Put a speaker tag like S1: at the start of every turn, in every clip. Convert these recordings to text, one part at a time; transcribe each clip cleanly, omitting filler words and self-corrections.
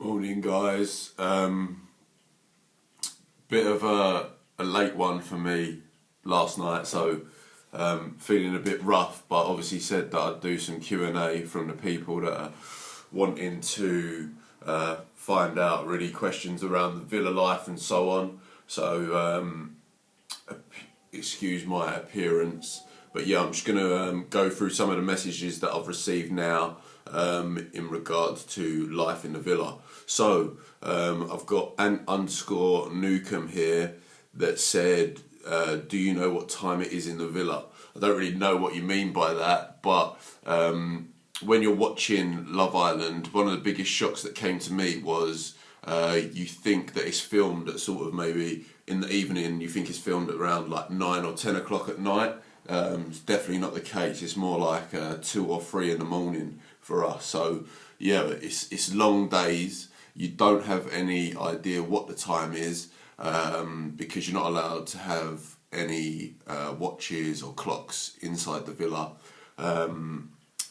S1: Morning, guys. Bit of a late one for me last night, so feeling a bit rough. But obviously said that I'd do some Q&A from the people that are wanting to find out really questions around the Villa life and so on. So excuse my appearance, but yeah, I'm just gonna go through some of the messages that I've received now in regards to life in the Villa. So I've got ant_Newcomb here that said, do you know what time it is in the Villa? I don't really know what you mean by that, but when you're watching Love Island, one of the biggest shocks that came to me was you think that it's filmed at sort of maybe in the evening, you think it's filmed at around like 9 or 10 o'clock at night. It's definitely not the case. It's more like 2 or 3 in the morning for us. So yeah, it's long days. You don't have any idea what the time is because you're not allowed to have any watches or clocks inside the villa,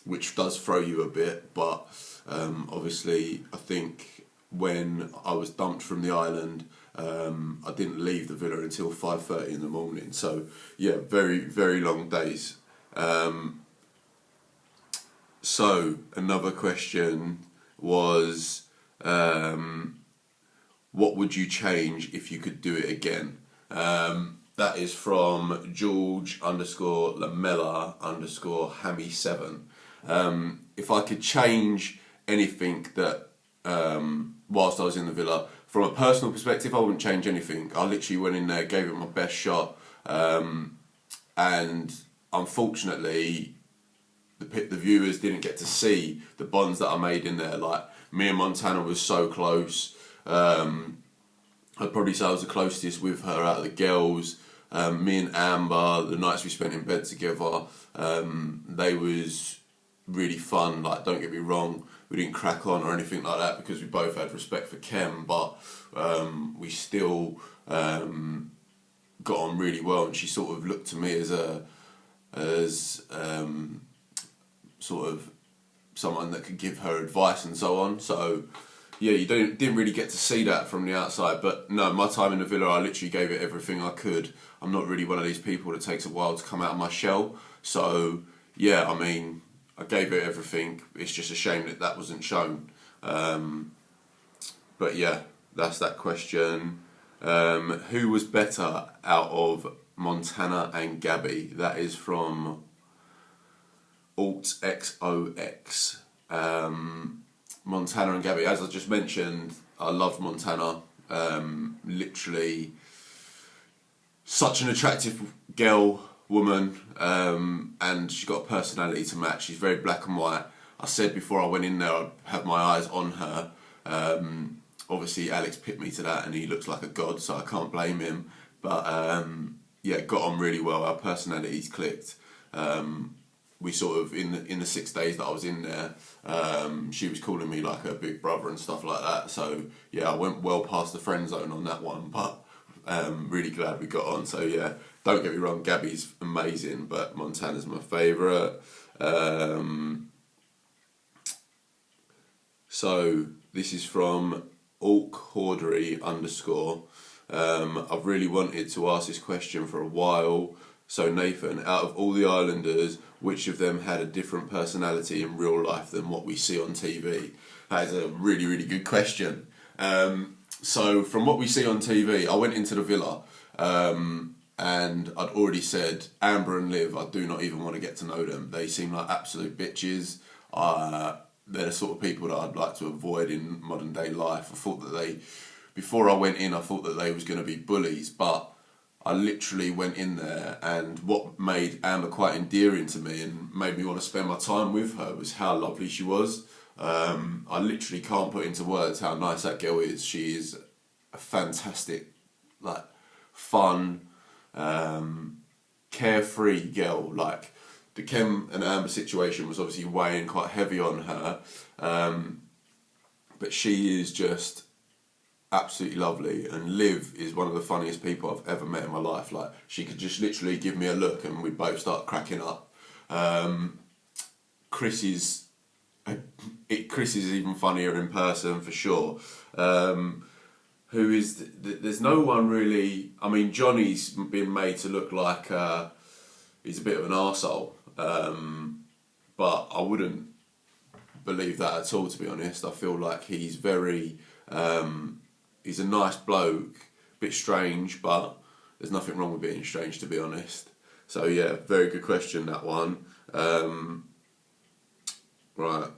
S1: which does throw you a bit. But obviously, I think when I was dumped from the island, I didn't leave the villa until 5:30 in the morning. So yeah, very, very long days. So another question was, what would you change if you could do it again? That is from George_Lamella_Hammy7. If I could change anything that whilst I was in the villa, from a personal perspective, I wouldn't change anything. I literally went in there, gave it my best shot, and unfortunately, the viewers didn't get to see the bonds that I made in there. Like, me and Montana was so close. I'd probably say I was the closest with her out of the girls. Me and Amber, the nights we spent in bed together, they was really fun. Like, don't get me wrong, we didn't crack on or anything like that because we both had respect for Kem, but we still got on really well, and she sort of looked to me as sort of someone that could give her advice and so on. So yeah, you didn't really get to see that from the outside. But no, my time in the villa, I literally gave it everything I could. I'm not really one of these people that takes a while to come out of my shell. So yeah, I mean, I gave it everything. It's just a shame that that wasn't shown. But yeah, that's that question. Who was better out of Montana and Gabby? That is from AltXOX. Montana and Gabby, as I just mentioned, I loved Montana. Literally such an attractive woman, and she's got a personality to match. She's very black and white. I said before I went in there I'd have my eyes on her. Obviously Alex picked me to that, and he looks like a god, so I can't blame him. But yeah, got on really well. Our personalities clicked. We sort of, in the 6 days that I was in there, she was calling me like her big brother and stuff like that. So yeah, I went well past the friend zone on that one, but really glad we got on. So yeah, don't get me wrong, Gabby's amazing, but Montana's my favourite. So this is from AlkHordery_. I've really wanted to ask this question for a while. So Nathan, out of all the islanders, which of them had a different personality in real life than what we see on TV? That is a really, really good question. So from what we see on TV, I went into the villa and I'd already said Amber and Liv, I do not even want to get to know them. They seem like absolute bitches. They're the sort of people that I'd like to avoid in modern day life. I thought that before I went in, I thought that they was going to be bullies, but I literally went in there, and what made Amber quite endearing to me and made me want to spend my time with her was how lovely she was. I literally can't put into words how nice that girl is. She is a fantastic, like, fun, carefree girl. Like, the Kem and Amber situation was obviously weighing quite heavy on her, but she is just absolutely lovely. And Liv is one of the funniest people I've ever met in my life. Like, she could just literally give me a look and we'd both start cracking up. Chris is Chris is even funnier in person for sure. Who is? There's no one really. I mean, Johnny's been made to look like he's a bit of an arsehole, but I wouldn't believe that at all. To be honest, I feel like he's very. He's a nice bloke, a bit strange, but there's nothing wrong with being strange, to be honest. So yeah, very good question, that one. Right,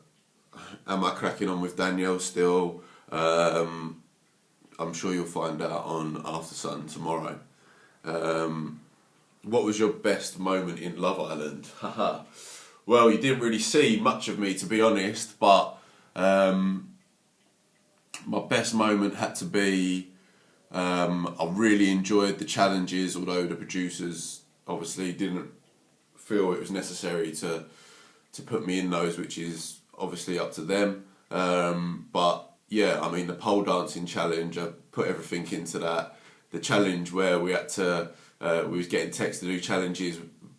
S1: am I cracking on with Danielle still? I'm sure you'll find out on After Sun tomorrow. What was your best moment in Love Island? Haha. Well, you didn't really see much of me, to be honest, but my best moment had to be I really enjoyed the challenges, although the producers obviously didn't feel it was necessary to put me in those, which is obviously up to them. But yeah, I mean, the pole dancing challenge, I put everything into that. The challenge where we had to, we was getting text to do challenges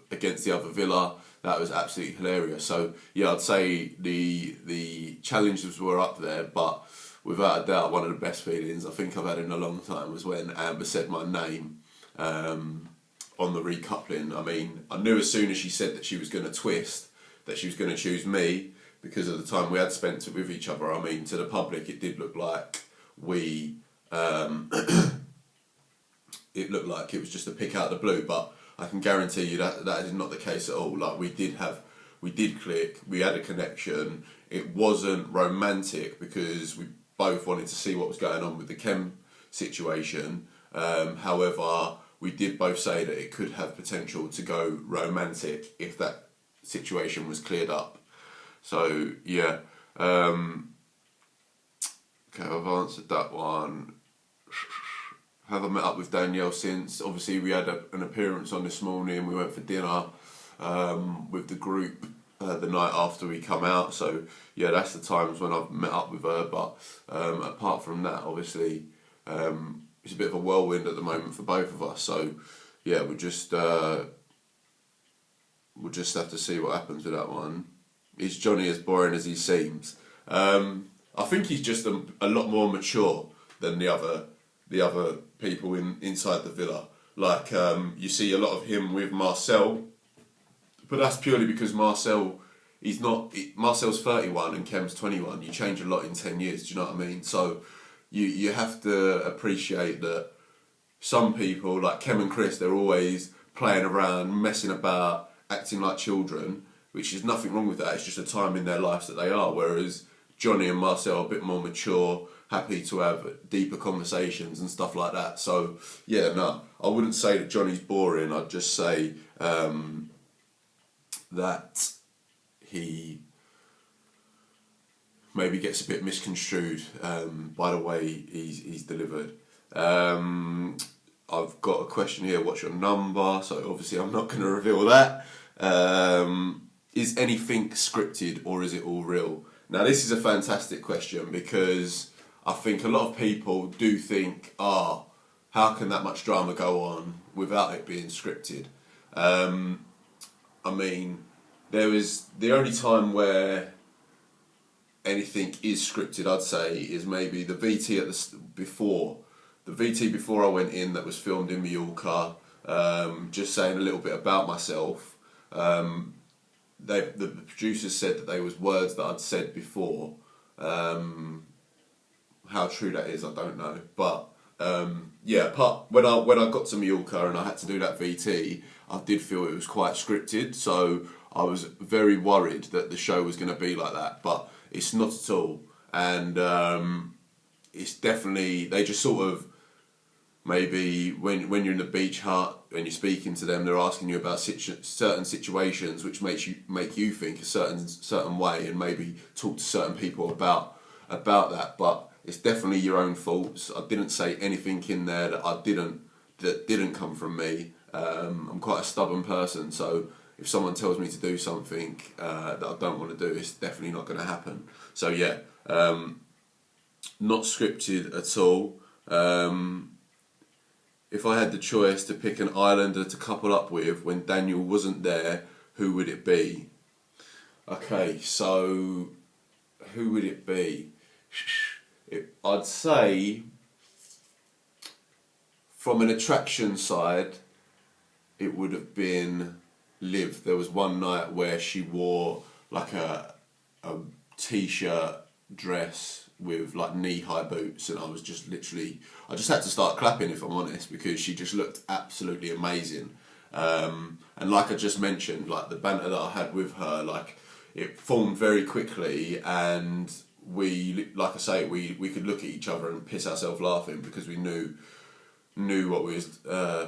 S1: against the other villa, that was absolutely hilarious. So yeah, I'd say the challenges were up there, but without a doubt, one of the best feelings I think I've had in a long time was when Amber said my name on the recoupling. I mean, I knew as soon as she said that she was going to twist, that she was going to choose me, because of the time we had spent with each other. I mean, to the public, it did look like we, it looked like it was just a pick out of the blue, but I can guarantee you that that is not the case at all. Like, we did click, we had a connection. It wasn't romantic because we both wanted to see what was going on with the Kem situation. However, we did both say that it could have potential to go romantic if that situation was cleared up. So yeah, okay, I've answered that one. Have I met up with Danielle since? Obviously, we had an appearance on this morning. We went for dinner with the group the night after we come out. So yeah, that's the times when I've met up with her. But apart from that, obviously, it's a bit of a whirlwind at the moment for both of us. So yeah, we'll just have to see what happens with that one. Is Johnny as boring as he seems? I think he's just a lot more mature than the other people inside the villa. Like, you see a lot of him with Marcel, but that's purely because Marcel's 31 and Kem's 21. You change a lot in 10 years, do you know what I mean? So you have to appreciate that some people, like Kem and Chris, they're always playing around, messing about, acting like children, which is nothing wrong with that. It's just a time in their lives that they are. Whereas Johnny and Marcel are a bit more mature, happy to have deeper conversations and stuff like that. So yeah, no, I wouldn't say that Johnny's boring. I'd just say that he maybe gets a bit misconstrued by the way he's delivered. I've got a question here. What's your number? So obviously I'm not going to reveal that. Is anything scripted or is it all real? Now this is a fantastic question because I think a lot of people do think, how can that much drama go on without it being scripted? I mean, there is the only time where anything is scripted, I'd say, is maybe the VT before I went in, that was filmed in Mallorca, just saying a little bit about myself. The producers said that they was words that I'd said before. How true that is, I don't know. But yeah, when I got to Mallorca and I had to do that VT, I did feel it was quite scripted. So I was very worried that the show was going to be like that, but it's not at all. And it's definitely, they just sort of, maybe when you're in the beach hut and you're speaking to them, they're asking you about certain situations which make you think a certain way, and maybe talk to certain people about that. But it's definitely your own faults. I didn't say anything in there that didn't come from me. I'm quite a stubborn person, so if someone tells me to do something that I don't want to do, it's definitely not going to happen. So yeah, not scripted at all. If I had the choice to pick an islander to couple up with when Daniel wasn't there, who would it be? Okay, so who would it be? I'd say, from an attraction side, it would have been Liv. There was one night where she wore like a t-shirt dress with like knee-high boots, and I was just literally, I just had to start clapping, if I'm honest, because she just looked absolutely amazing. And like I just mentioned, like the banter that I had with her, like it formed very quickly, and we, like I say, we could look at each other and piss ourselves laughing because we knew what we was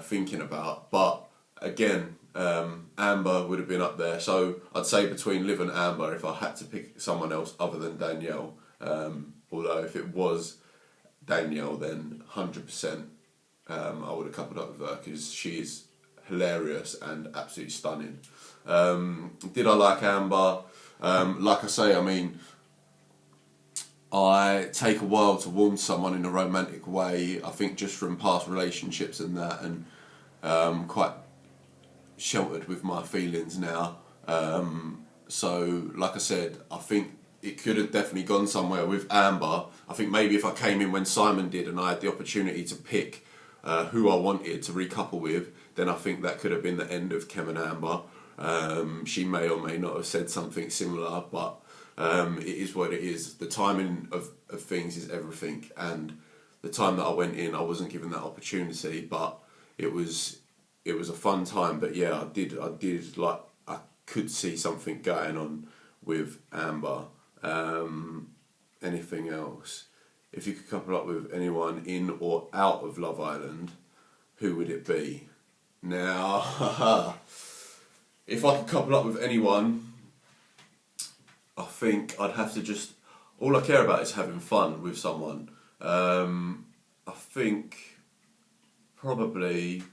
S1: thinking about. But again, Amber would have been up there. So I'd say between Liv and Amber, if I had to pick someone else other than Danielle, although if it was Danielle, then 100% I would have coupled up with her because she is hilarious and absolutely stunning. Did I like Amber? Like I say, I mean, I take a while to warm to someone in a romantic way. I think just from past relationships and that, and quite sheltered with my feelings now. So, like I said, I think it could have definitely gone somewhere with Amber. I think maybe if I came in when Simon did and I had the opportunity to pick who I wanted to recouple with, then I think that could have been the end of Kem and Amber. She may or may not have said something similar, but it is what it is. The timing of things is everything, and the time that I went in, I wasn't given that opportunity, but it was a fun time. But yeah, I did like, I could see something going on with Amber. Anything else? If you could couple up with anyone in or out of Love Island, who would it be? Now, if I could couple up with anyone, I think I'd have to just, all I care about is having fun with someone. I think probably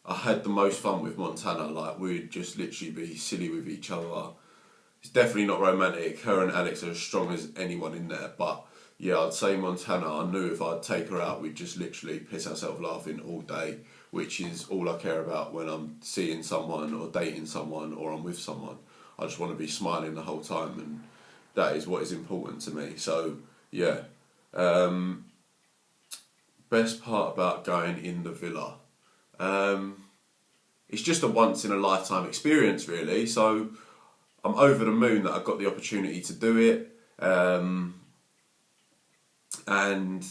S1: I had the most fun with Montana. Like, we'd just literally be silly with each other. It's definitely not romantic. Her and Alex are as strong as anyone in there, but yeah, I'd say Montana. I knew if I'd take her out, we'd just literally piss ourselves laughing all day, which is all I care about when I'm seeing someone or dating someone or I'm with someone. I just want to be smiling the whole time, and that is what is important to me. So yeah, best part about going in the villa, it's just a once in a lifetime experience, really. So I'm over the moon that I got the opportunity to do it, and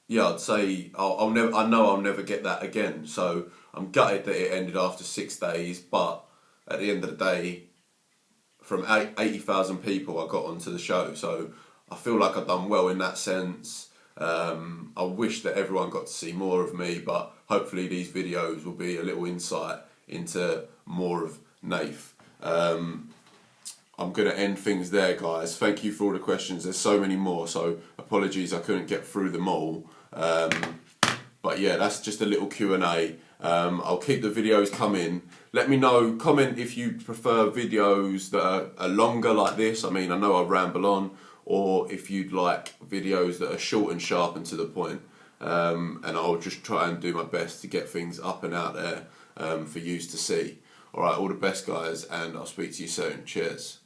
S1: yeah, I'd say I'll never. I know I'll never get that again. So I'm gutted that it ended after 6 days, but at the end of the day, from 80,000 people, I got onto the show. So I feel like I've done well in that sense. I wish that everyone got to see more of me, but hopefully these videos will be a little insight into more of Nath. I'm going to end things there, guys. Thank you for all the questions. There's so many more, so apologies I couldn't get through them all. But yeah, that's just a little Q&A. I'll keep the videos coming. Let me know, comment if you prefer videos that are longer like this. I mean, I know I ramble on, or if you'd like videos that are short and sharp and to the point. And I'll just try and do my best to get things up and out there for you to see. Alright, all the best, guys, and I'll speak to you soon. Cheers.